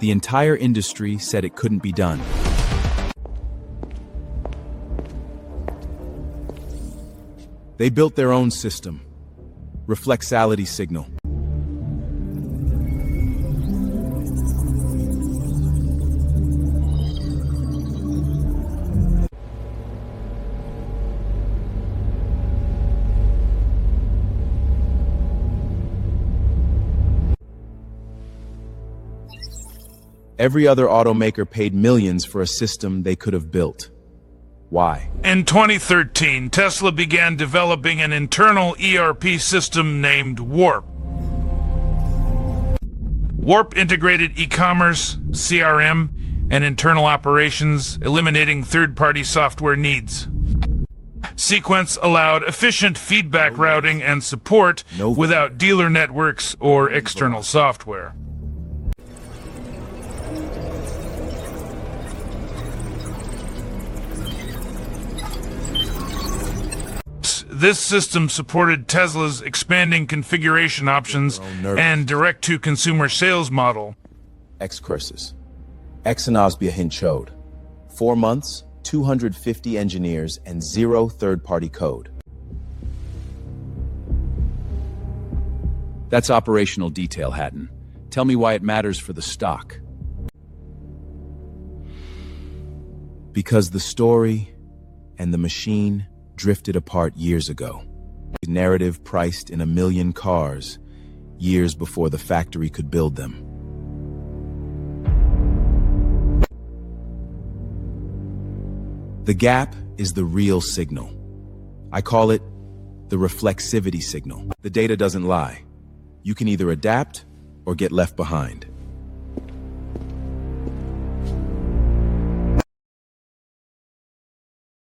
The entire industry said it couldn't be done. They built their own system, reflexality signal. Every other automaker paid millions for a system they could have built. Why? In 2013, Tesla began developing an internal ERP system named Warp. Warp integrated e-commerce, CRM, and internal operations, eliminating third-party software needs. Sequence allowed efficient feedback routing and support without dealer networks or external software. This system supported Tesla's expanding configuration options and direct-to-consumer sales model. X-curses. Exonov's behind chode. 4 months, 250 engineers, and 0 third-party code. That's operational detail, Hatton. Tell me why it matters for the stock. Because the story and the machine drifted apart years ago. The narrative priced in 1 million cars, years before the factory could build them. The gap is the real signal. I call it the reflexivity signal. The data doesn't lie. You can either adapt or get left behind.